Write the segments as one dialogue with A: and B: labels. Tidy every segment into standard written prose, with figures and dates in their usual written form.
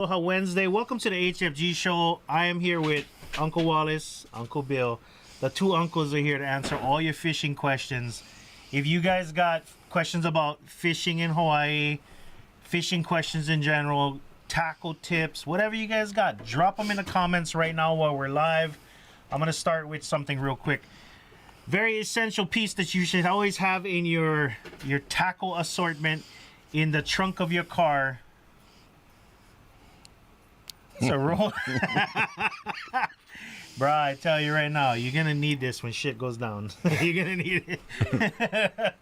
A: Aloha Wednesday. Welcome to the HFG show. I am here with Uncle Wallace, Uncle Bill. The two uncles are here to answer all your fishing questions. If you guys got questions about fishing in Hawaii, fishing questions in general, tackle tips, whatever you guys got, drop them in the comments right now while we're live. I'm going to start with something real quick. Very essential piece that you should always have in your tackle assortment in the trunk of your car. It's a roll. Bruh, I tell you right now, you're going to need this when shit goes down. You're going to need it.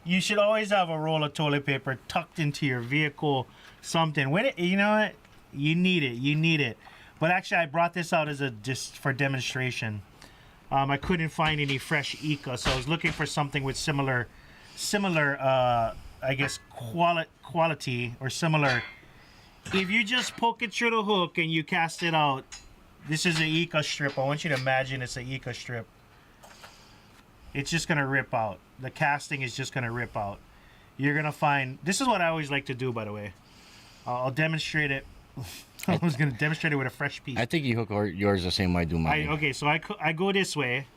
A: You should always have a roll of toilet paper tucked into your vehicle, something. When it, you know what? You need it. You need it. But actually, I brought this out as just for demonstration. I couldn't find any fresh Ika, so I was looking for something with similar, I guess, quality or similar. If you just poke it through the hook and you cast it out, this is an Ika strip. I want you to imagine it's an Ika strip. It's just going to rip out. The casting is just going to rip out. You're going to find... This is what I always like to do, by the way. I'll demonstrate it. I was going to demonstrate it with a fresh piece.
B: I think you hook yours the same way I do mine.
A: Okay, so I go this way.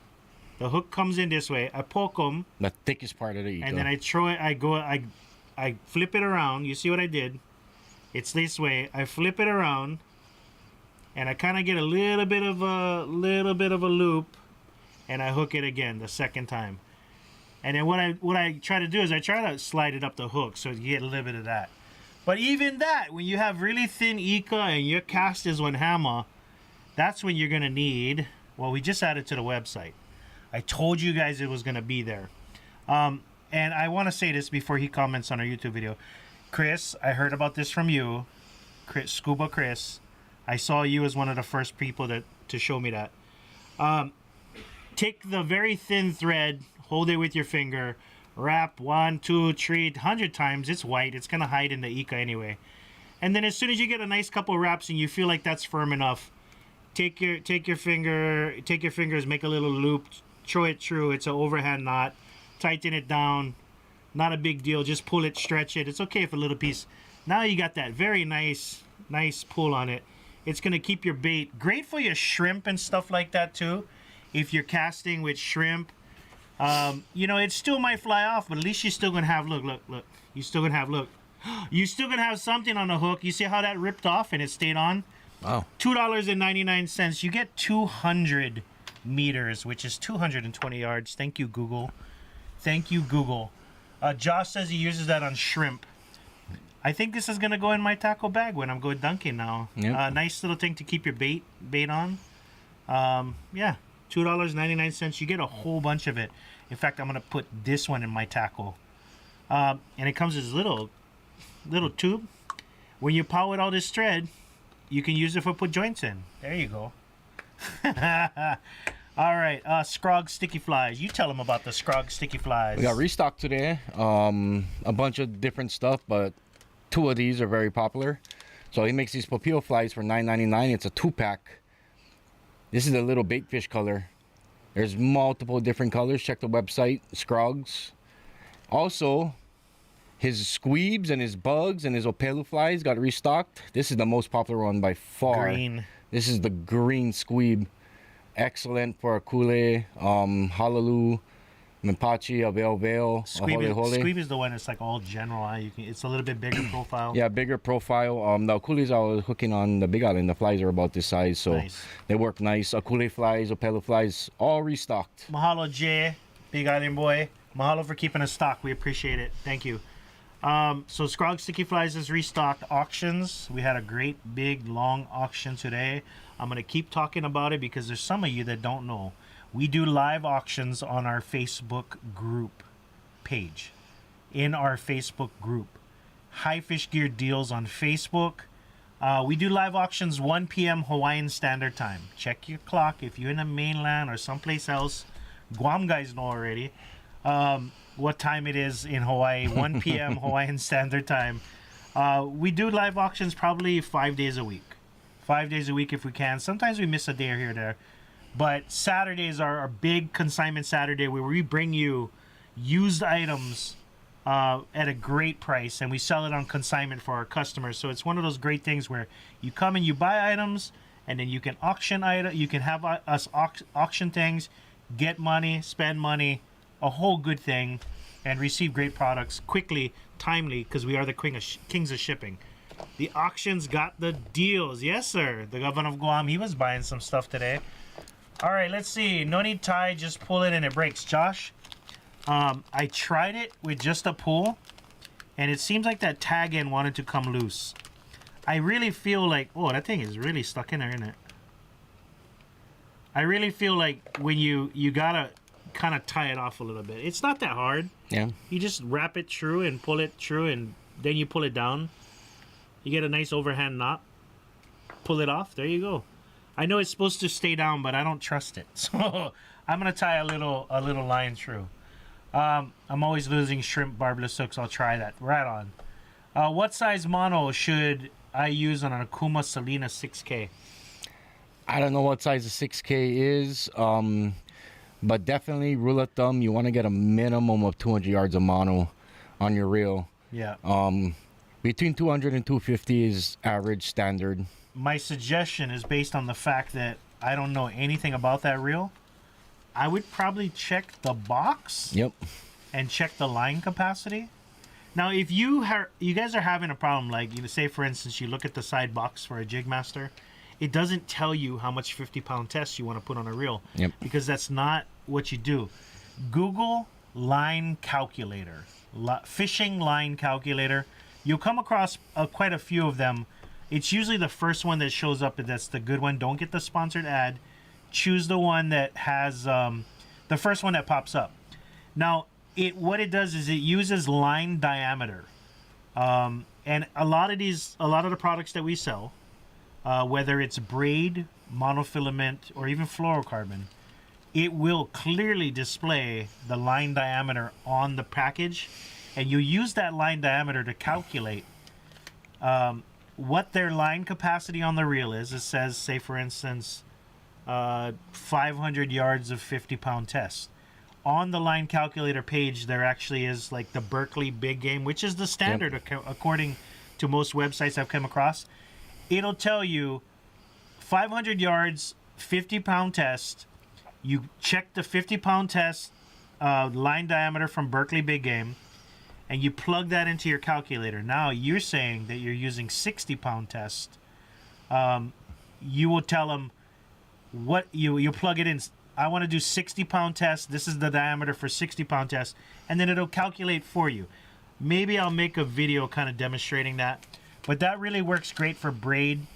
A: The hook comes in this way. I poke them.
B: The thickest part of the Ika.
A: And then I throw it. I flip it around. You see what I did? It's this way. I flip it around, and I kind of get a little bit of a loop, and I hook it again the second time. And then what I try to do is I try to slide it up the hook so you get a little bit of that. But even that, when you have really thin Ika and your cast is on hammer, that's when you're gonna need. Well, we just added to the website. I told you guys it was gonna be there. And I want to say this before he comments on our YouTube video. Chris, I heard about this from you, Scuba Chris. I saw you as one of the first people to show me that. Take the very thin thread, hold it with your finger, wrap 1, 2, 3, 100 times. It's white. It's gonna hide in the Ika anyway. And then as soon as you get a nice couple wraps and you feel like that's firm enough, take your fingers, make a little loop, throw it through. It's an overhand knot. Tighten it down. Not a big deal. Just pull it, stretch it. It's okay for a little piece. Now you got that very nice pull on it. It's going to keep your bait. Great for your shrimp and stuff like that too. If you're casting with shrimp, you know, it still might fly off, but at least you're still going to have, look. You're still going to have, look. You're still going to have something on the hook. You see how that ripped off and it stayed on?
B: Wow.
A: $2.99. You get 200 meters, which is 220 yards. Thank you, Google. Thank you, Google. Josh says he uses that on shrimp. I think this is gonna go in my tackle bag when I'm going dunking now.
B: Yep.
A: Nice little thing to keep your bait on. Yeah, $2.99. You get a whole bunch of it. In fact, I'm gonna put this one in my tackle. And it comes as little tube. When you power all this thread, you can use it for put joints in. There you go. All right, Scrog sticky flies. You tell them about the Scrog sticky flies.
B: We got restock today. A bunch of different stuff, but 2 of these are very popular. So he makes these Papillo flies for $9.99. It's a 2-pack. This is a little bait fish color. There's multiple different colors. Check the website, Scrogs. Also, his squeebs and his bugs and his Opelu flies got restocked. This is the most popular one by far.
A: Green.
B: This is the green squeeb. Excellent for Akule, Halalu, Mipachi, Avail,
A: Squeeb is the one that's like all general. It's a little bit bigger profile.
B: Yeah, bigger profile. The Akules I was hooking on the Big Island. The flies are about this size, so nice. They work nice. Akule flies, Opelu flies, all restocked.
A: Mahalo, Jay, Big Island boy. Mahalo for keeping us stock. We appreciate it. Thank you. So Scrog Sticky Flies is restocked. Auctions. We had a great big long auction today. I'm going to keep talking about it because there's some of you that don't know. We do live auctions on our Facebook group page. In our Facebook group. High Fish Gear Deals on Facebook. We do live auctions 1 p.m. Hawaiian Standard Time. Check your clock if you're in the mainland or someplace else. Guam guys know already. What time it is in Hawaii, 1 p.m. Hawaiian Standard Time. We do live auctions probably 5 days a week. 5 days a week if we can. Sometimes we miss a day here or there. But Saturdays are our big consignment Saturday where we bring you used items at a great price, and we sell it on consignment for our customers. So it's one of those great things where you come and you buy items, and then you can auction item. You can have us auction things, get money, spend money, a whole good thing, and receive great products quickly, timely, because we are the kings of shipping. The auctions got the deals. Yes, sir. The governor of Guam, he was buying some stuff today. All right, let's see. No need tie, just pull it and it breaks. Josh, I tried it with just a pull, and it seems like that tag end wanted to come loose. I really feel like, oh, that thing is really stuck in there, isn't it? I really feel like when you gotta kind of tie it off a little bit. It's not that hard.
B: Yeah.
A: You just wrap it true and pull it true, and then you pull it down. You get a nice overhand knot. Pull it off. There you go. I know it's supposed to stay down, but I don't trust it. So I'm gonna tie a little line through. I'm always losing shrimp barbless hooks. I'll try that. Right on. What size mono should I use on an Akuma Salina 6K?
B: I don't know what size the 6K is, but definitely rule of thumb, you want to get a minimum of 200 yards of mono on your reel.
A: Yeah.
B: Between 200 and 250 is average standard.
A: My suggestion is based on the fact that I don't know anything about that reel. I would probably check the box.
B: Yep.
A: And check the line capacity. Now, if you guys are having a problem, like, say for instance, you look at the side box for a jig master, it doesn't tell you how much 50-pound test you want to put on a reel.
B: Yep.
A: Because that's not what you do. Google line calculator, fishing line calculator. You'll come across quite a few of them. It's usually the first one that shows up, and that's the good one. Don't get the sponsored ad. Choose the one that has the first one that pops up. Now, what it does is it uses line diameter, and a lot of the products that we sell, whether it's braid, monofilament, or even fluorocarbon, it will clearly display the line diameter on the package, and you use that line diameter to calculate what their line capacity on the reel is. It says, say for instance, 500 yards of 50-pound test. On the line calculator page, there actually is like the Berkeley big game, which is the standard. Yep. According to most websites I've come across. It'll tell you 500 yards, 50-pound test. You check the 50-pound test line diameter from Berkeley big game, and you plug that into your calculator. Now you're saying that you're using 60-pound test. You will tell them what you plug it in. I want to do 60-pound test. This is the diameter for 60-pound test, and then it'll calculate for you. Maybe I'll make a video kind of demonstrating that, but that really works great for braid.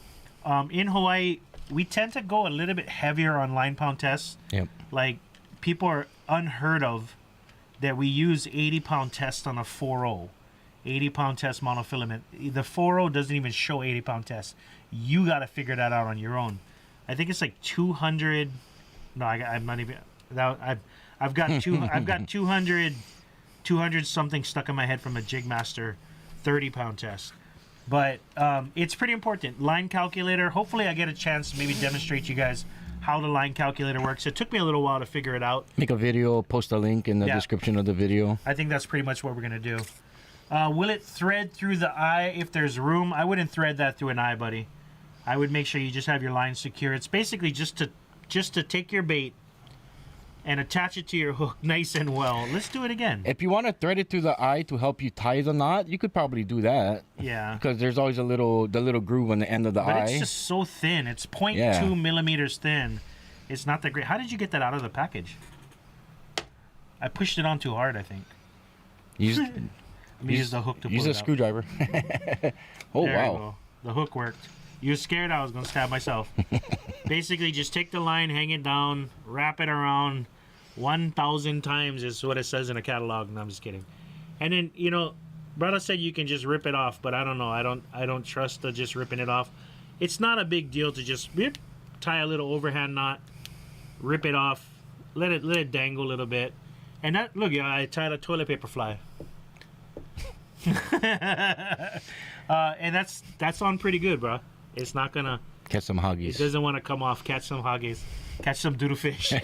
A: In Hawaii, we tend to go a little bit heavier on line pound tests.
B: Yep.
A: Like, people are unheard of that we use 80-pound test on a 4.0, 80-pound test monofilament. The 4.0 doesn't even show 80-pound test. You got to figure that out on your own. I think it's like 200. No, I'm not even. I've got 200 something stuck in my head from a Jig Master 30-pound test. But it's pretty important. Line calculator. Hopefully, I get a chance to maybe demonstrate to you guys how the line calculator works. It took me a little while to figure it out.
B: Make a video, post a link in the description of the video.
A: I think that's pretty much what we're gonna do. Will it thread through the eye if there's room? I wouldn't thread that through an eye, buddy. I would make sure you just have your line secure. It's basically just to take your bait and attach it to your hook nice and well. Let's do it again.
B: If you want to thread it through the eye to help you tie the knot, you could probably do that.
A: Yeah.
B: Because there's always the little groove on the end of the eye.
A: But it's just so thin. It's 0.2 millimeters thin. It's not that great. How did you get that out of the package? I pushed it on too hard, I think.
B: Use
A: the hook to pull it out.
B: Use a screwdriver. Oh,
A: there
B: wow.
A: You go. The hook worked. You were scared I was going to stab myself. Basically, just take the line, hang it down, wrap it around 1,000 times is what it says in a catalog. No, I'm just kidding. And then, brother said you can just rip it off, but I don't know. I don't trust the just ripping it off. It's not a big deal to just tie a little overhand knot, rip it off, let it dangle a little bit. And that, look, I tied a toilet paper fly. And that's on pretty good, bro. It's not gonna
B: catch some huggies.
A: It doesn't want to come off. Catch some huggies. Catch some doodle fish. All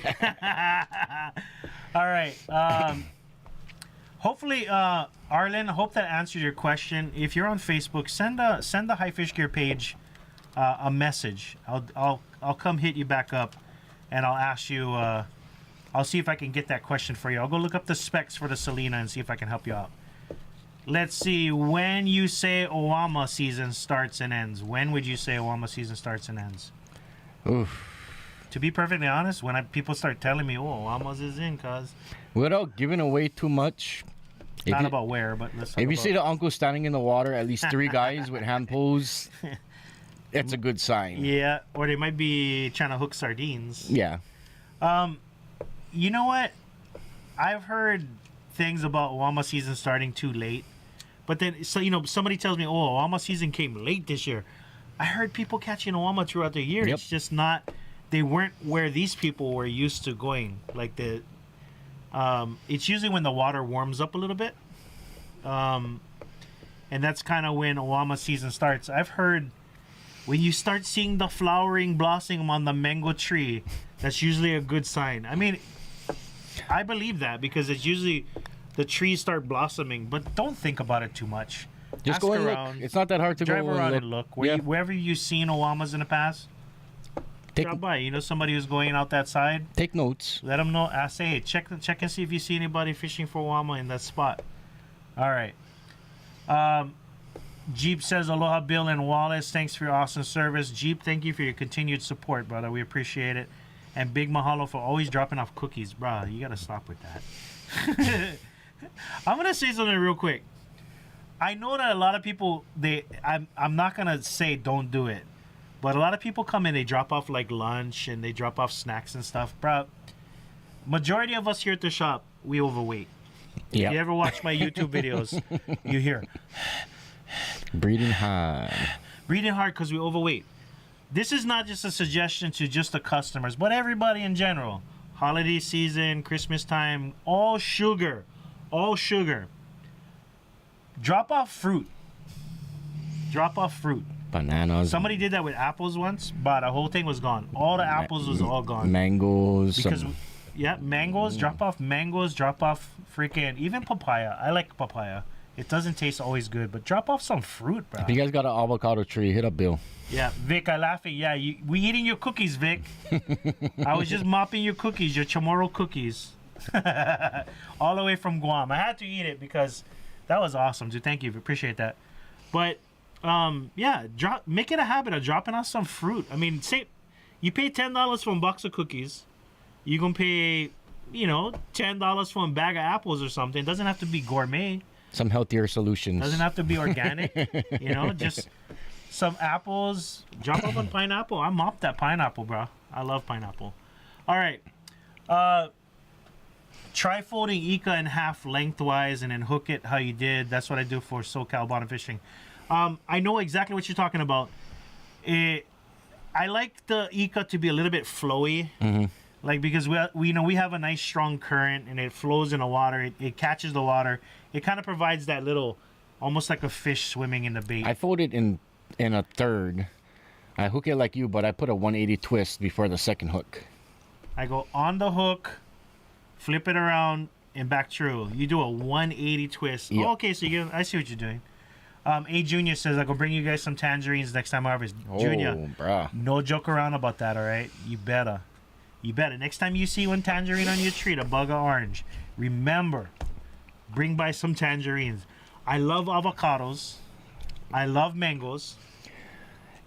A: right. Hopefully, Arlen, hope that answered your question. If you're on Facebook, send the High Fish Gear page a message. I'll come hit you back up, and I'll ask you. I'll see if I can get that question for you. I'll go look up the specs for the Selena and see if I can help you out. Let's see. When you say Owama season starts and ends, when would you say Owama season starts and ends?
B: Oof.
A: To be perfectly honest, when people start telling me, "Oh, Owama's is in," cause
B: Without giving away too much.
A: not about where, but let's.
B: If you see the uncle standing in the water, at least 3 guys with hand poles, it's a good sign.
A: Yeah, or they might be trying to hook sardines.
B: Yeah.
A: You know what? I've heard things about Owama season starting too late. But then, somebody tells me, oh, Owama season came late this year. I heard people catching Owama throughout the year.
B: Yep.
A: It's just not, they weren't where these people were used to going. Like it's usually when the water warms up a little bit. And that's kind of when Owama season starts. I've heard when you start seeing the flowering blossoming on the mango tree, that's usually a good sign. I mean, I believe that because it's usually the trees start blossoming, but don't think about it too much.
B: Just
A: Ask
B: go and
A: around,
B: look. It's not that hard to
A: drive
B: go
A: around
B: and
A: and look.
B: Yeah.
A: Wherever you've seen Owamas in the past, drop by. Somebody who's going out that side,
B: Take notes.
A: let them know. Ask, hey, check and see if you see anybody fishing for Owama in that spot. All right. Jeep says, aloha, Bill and Wallace. Thanks for your awesome service. Jeep, thank you for your continued support, brother. We appreciate it. And big mahalo for always dropping off cookies. Bruh, you got to stop with that. I'm going to say something real quick. I know that a lot of people, I'm not going to say don't do it. But a lot of people come in, they drop off like lunch and they drop off snacks and stuff. Bruh, majority of us here at the shop, we overweight.
B: Yeah.
A: If you ever watch my YouTube videos, you hear
B: Breathing hard.
A: breathing hard because we overweight. This is not just a suggestion to just the customers, but everybody in general. Holiday season, Christmas time, all sugar. All sugar. Drop off fruit. Drop off fruit.
B: Bananas.
A: Somebody did that with apples once, but the whole thing was gone. All the apples was all gone.
B: Mangoes.
A: Because,
B: some-
A: mangoes, drop off freaking, even papaya. I like papaya. It doesn't taste always good, but drop off some fruit, bro.
B: If you guys got an avocado tree, hit up Bill.
A: Yeah, Vic, I laughing. Yeah, we eating your cookies, Vic. I was just mopping your cookies, your chamorro cookies. All the way from Guam. I had to eat it because that was awesome, dude. Thank you. Appreciate that. But, make it a habit of dropping off some fruit. I mean, say you pay $10 for a box of cookies. You're going to pay, $10 for a bag of apples or something. It doesn't have to be gourmet.
B: Some healthier solutions.
A: Doesn't have to be organic. Just some apples. Drop off on pineapple. I mopped that pineapple, bro. I love pineapple. All right. Try folding Ika in half lengthwise and then hook it how you did. That's what I do for SoCal bottom fishing. I know exactly what you're talking about. I like the Ika to be a little bit flowy.
B: Mm-hmm.
A: Like, because we have a nice strong current and it flows in the water. It catches the water. It kind of provides that little, almost like a fish swimming in the bait.
B: I fold it in a third. I hook it like you, but I put a 180 twist before the second hook.
A: I go on the hook, flip it around, and back through. You do a 180 twist.
B: Yep.
A: Oh, okay, so I see what you're doing. A Junior says, I'll go bring you guys some tangerines next time I harvest. Junior,
B: bruh.
A: no joke around about that, all right? You better. Next time you see one tangerine on your tree, the bug or orange, remember, bring by some tangerines. I love avocados. I love mangoes.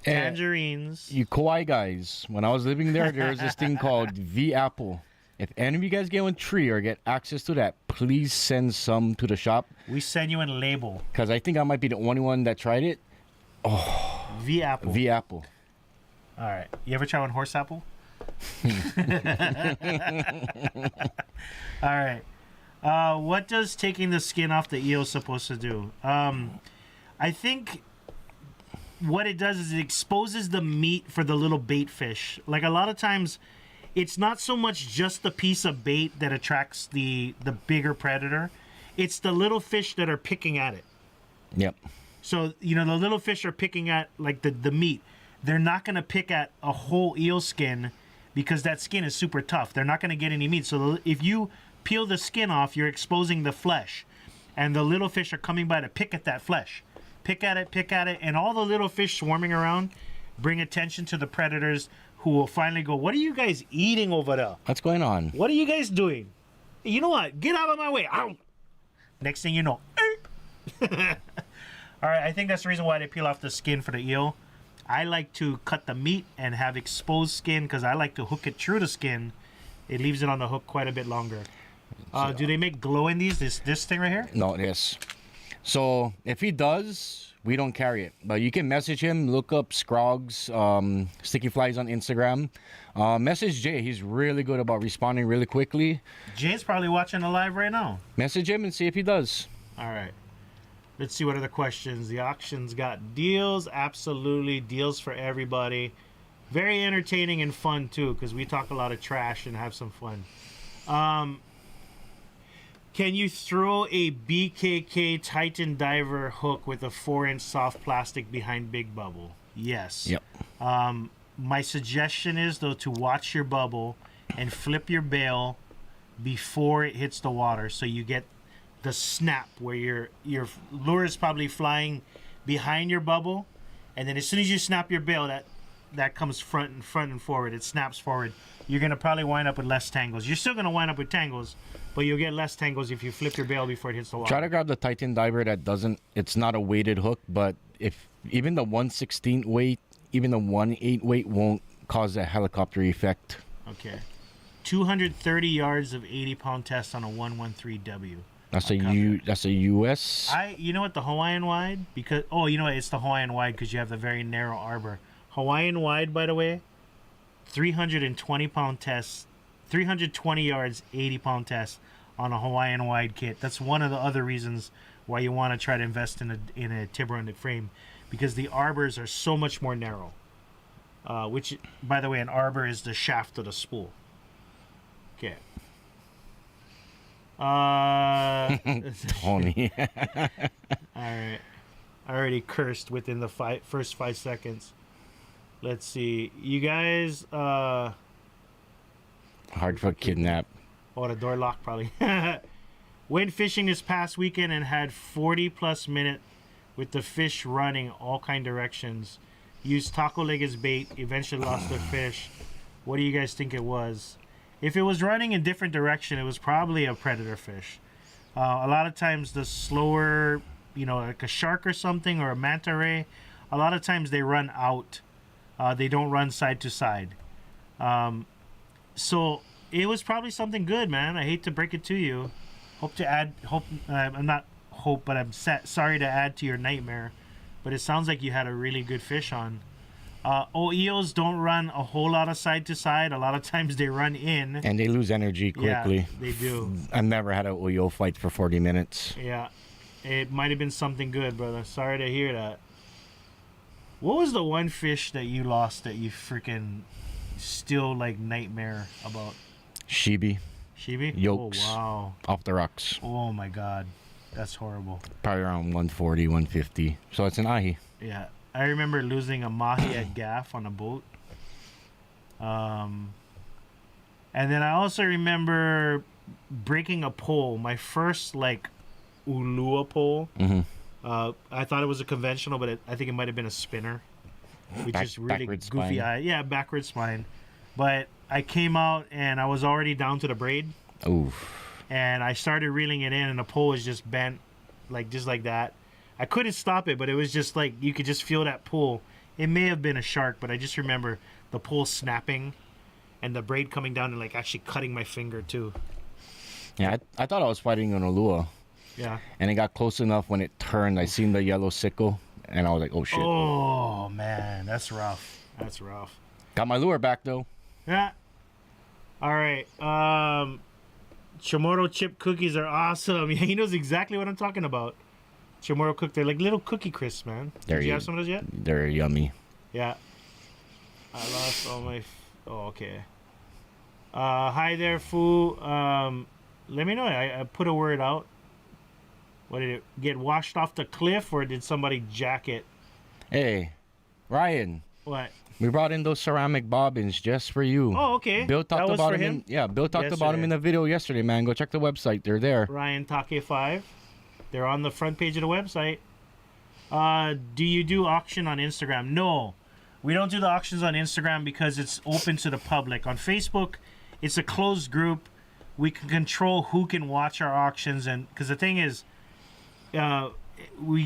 A: Tangerines.
B: You Kauai guys, when I was living there was this thing called V Apple. If any of you guys get one tree or get access to that, please send some to the shop.
A: We send you a label.
B: Because I think I might be the only one that tried it.
A: V Apple.
B: V Apple.
A: All right. You ever try one horse apple? All right. What does taking the skin off the eel supposed to do? I think what it does is it exposes the meat for the little bait fish. Like a lot of times, it's not so much just the piece of bait that attracts the bigger predator. It's the little fish that are picking at it.
B: Yep.
A: So, the little fish are picking at like the meat. They're not going to pick at a whole eel skin because that skin is super tough. They're not going to get any meat. So if you peel the skin off, you're exposing the flesh. and the little fish are coming by to pick at that flesh. Pick at it, and all the little fish swarming around bring attention to the predators, who will finally go, what are you guys eating over there?
B: What's going on?
A: What are you guys doing? You know what? Get out of my way. Ow. Next thing you know. All right, I think that's the reason why they peel off the skin for the eel. I like to cut the meat and have exposed skin because I like to hook it through the skin. It leaves it on the hook quite a bit longer. Do they make glow in these? This thing right here?
B: No, yes. So if he does, we don't carry it. But you can message him, look up Scrogs, Sticky Flies on Instagram. Message Jay. He's really good about responding really quickly.
A: Jay's probably watching the live right now.
B: Message him and see if he does.
A: All right. Let's see what other questions. The auction's got deals. Absolutely. Deals for everybody. Very entertaining and fun, too, because we talk a lot of trash and have some fun. Can you throw a BKK Titan diver hook with a 4-inch soft plastic behind big bubble? Yes.
B: Yep.
A: My suggestion is, though, to watch your bubble and flip your bail before it hits the water, so you get the snap where your lure is probably flying behind your bubble, and then as soon as you snap your bail, that comes front and forward. It snaps forward. You're gonna probably wind up with less tangles. You're still gonna wind up with tangles, but you'll get less tangles if you flip your bail before it hits the water.
B: Try to grab the Titan diver that doesn't. It's not a weighted hook, but if even the 1/16 weight, even the 1/8 weight won't cause a helicopter effect.
A: Okay. 230 yards of 80-pound test on a 113W.
B: That's a US.
A: You know what, the Hawaiian Wide, because it's the Hawaiian Wide because you have the very narrow arbor. Hawaiian Wide, by the way, 320-pound test, 320 yards, 80-pound test on a Hawaiian Wide kit. That's one of the other reasons why you want to try to invest in a Tiburon frame, because the arbors are so much more narrow. Which, by the way, an arbor is the shaft of the spool. Okay.
B: Tony.
A: All right. I already cursed within the first 5 seconds. Let's see. You guys...
B: Hard for kidnap.
A: Oh, the door locked probably. Went fishing this past weekend and had 40-plus minutes with the fish running all kind directions. Used taco leg as bait. Eventually lost the fish. What do you guys think it was? If it was running in different direction, it was probably a predator fish. A lot of times the slower, like a shark or something, or a manta ray, a lot of times they run out. They don't run side to side. So it was probably something good, man. I hate to break it to you. I'm sorry to add to your nightmare, but it sounds like you had a really good fish on. Eels don't run a whole lot of side to side. A lot of times they run in.
B: And they lose energy quickly.
A: Yeah, they do.
B: I've never had an eel fight for 40 minutes.
A: Yeah. It might have been something good, brother. Sorry to hear that. What was the one fish that you lost that you freaking still like nightmare about?
B: Shibi.
A: Shibi?
B: Yolks.
A: Oh, wow.
B: Off the rocks.
A: Oh, my God. That's horrible.
B: Probably around 140, 150. So it's an ahi.
A: Yeah. I remember losing a mahi at gaff on a boat. And then I also remember breaking a pole. My first, ulua pole.
B: Mm-hmm.
A: I thought it was a conventional, but I think it might have been a spinner. Which is really goofy eye. Yeah, backwards spine. But I came out, and I was already down to the braid.
B: Oof.
A: And I started reeling it in, and the pole was just bent, just like that. I couldn't stop it, but it was just you could just feel that pull. It may have been a shark, but I just remember the pole snapping and the braid coming down and actually cutting my finger too.
B: Yeah, I thought I was fighting an ulua.
A: Yeah.
B: And it got close enough when it turned. I seen the yellow sickle, and I was like, oh, shit.
A: Oh, man. That's rough. That's rough.
B: Got my lure back, though.
A: Yeah. All right. Chamorro chip cookies are awesome. Yeah, he knows exactly what I'm talking about. Chamorro cooked. They're like little cookie crisps, man. Did you have some of those yet?
B: They're yummy.
A: Yeah. I lost all my... okay. Hi there, Foo. Let me know. I put a word out. What did it get washed off the cliff, or did somebody jack it?
B: Hey, Ryan.
A: What?
B: We brought in those ceramic bobbins just for you.
A: Oh, okay.
B: Bill talked about them. Bill talked about them in the video yesterday, man. Go check the website. They're there.
A: Ryan Take 5. They're on the front page of the website. Do you do auction on Instagram? No, we don't do the auctions on Instagram because it's open to the public. On Facebook, it's a closed group. We can control who can watch our auctions, and because the thing is, you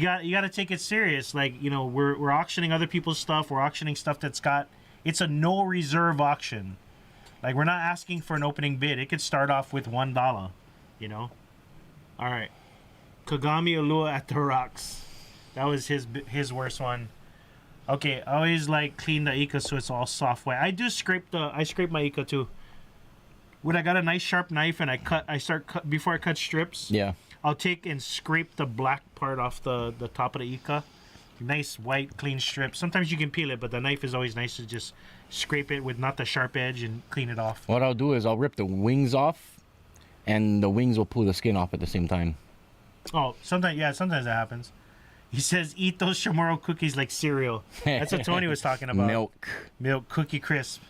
A: got to take it serious. Like, you know, we're auctioning other people's stuff. We're auctioning stuff it's a no reserve auction. Like, we're not asking for an opening bid. It could start off with $1, you know. All right, Kagami Ulua at the rocks. That was his worst one. Okay, I always like clean the ika so it's all soft white. I scrape my ika too. When I got a nice sharp knife and before I cut strips.
B: Yeah.
A: I'll take and scrape the black part off the top of the ika. Nice white clean strip. Sometimes you can peel it, but the knife is always nice to just scrape it with not the sharp edge and clean it off.
B: What I'll do is I'll rip the wings off, and the wings will pull the skin off at the same time.
A: Oh, sometimes that happens. He says, eat those Chamorro cookies like cereal. That's what Tony was talking about. Milk cookie crisp.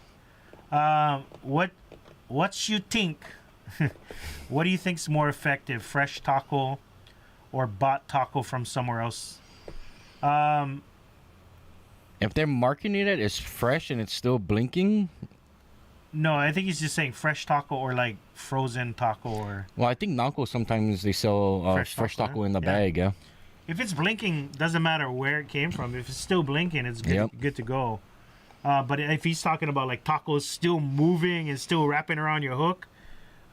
A: What's you think? What do you think's more effective, fresh taco or bought taco from somewhere else?
B: If they're marketing it as fresh and it's still blinking.
A: No, I think he's just saying fresh taco or like frozen taco or.
B: Well, I think Nanko sometimes they sell fresh taco in the bag. Yeah.
A: If it's blinking, doesn't matter where it came from. If it's still blinking, it's good to go. But if he's talking about like tacos still moving and still wrapping around your hook,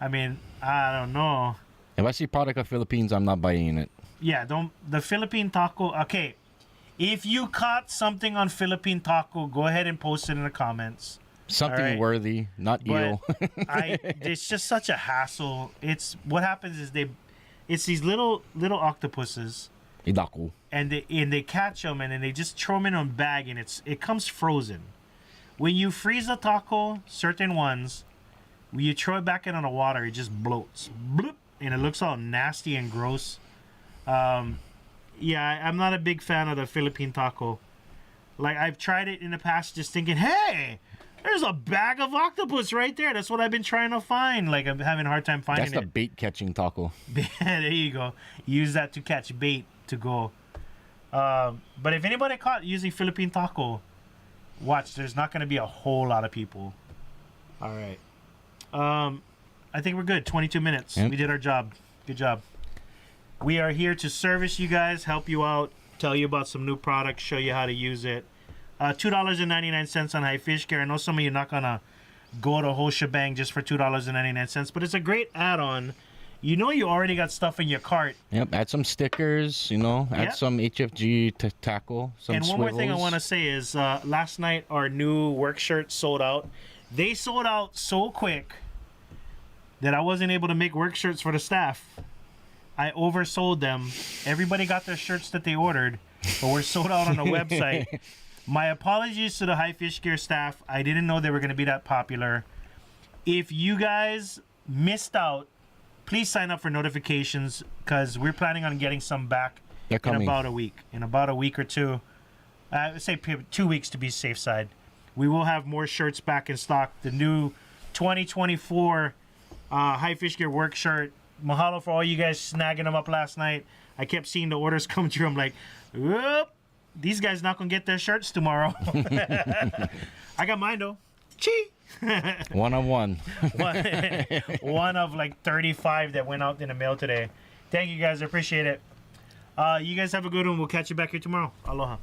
A: I mean, I don't know.
B: If I see product of Philippines, I'm not buying it.
A: Yeah, the Philippine Taco. Okay, if you caught something on Philippine Taco, go ahead and post it in the comments.
B: Something worthy, not eel.
A: It's just such a hassle. What happens is it's these little octopuses.
B: Idaku.
A: And they catch them and then they just throw them in a bag and it comes frozen. When you freeze the taco, certain ones, when you throw it back into the water, it just bloats. Bloop, and it looks all nasty and gross. Yeah, I'm not a big fan of the Philippine Taco. Like, I've tried it in the past just thinking, hey, there's a bag of octopus right there. That's what I've been trying to find. Like, I'm having a hard time finding it.
B: That's the bait catching taco.
A: There you go. Use that to catch bait to go. But if anybody caught using Philippine Taco, watch, there's not going to be a whole lot of people. All right. I think we're good. 22 minutes. Yep. We did our job. Good job. We are here to service you guys, help you out, tell you about some new products, show you how to use it. $2.99 on High Fish Care. I know some of you are not going to go the whole shebang just for $2.99, but it's a great add-on. You know you already got stuff in your cart.
B: Yep, add some stickers, add some HFG tackle, some
A: And one
B: swivels.
A: more thing I want to say is last night our new work shirts sold out. They sold out so quick that I wasn't able to make work shirts for the staff. I oversold them. Everybody got their shirts that they ordered, but we're sold out on the website. My apologies to the High Fish Gear staff. I didn't know they were going to be that popular. If you guys missed out, please sign up for notifications because we're planning on getting some back in about a week. In about a week or two. I would say 2 weeks to be safe side. We will have more shirts back in stock. The new 2024 High Fish Gear work shirt. Mahalo for all you guys snagging them up last night. I kept seeing the orders come through. I'm like, whoop, these guys not going to get their shirts tomorrow. I got mine though. Chee.
B: One of one.
A: One of like 35 that went out in the mail today. Thank you guys. I appreciate it. You guys have a good one. We'll catch you back here tomorrow. Aloha.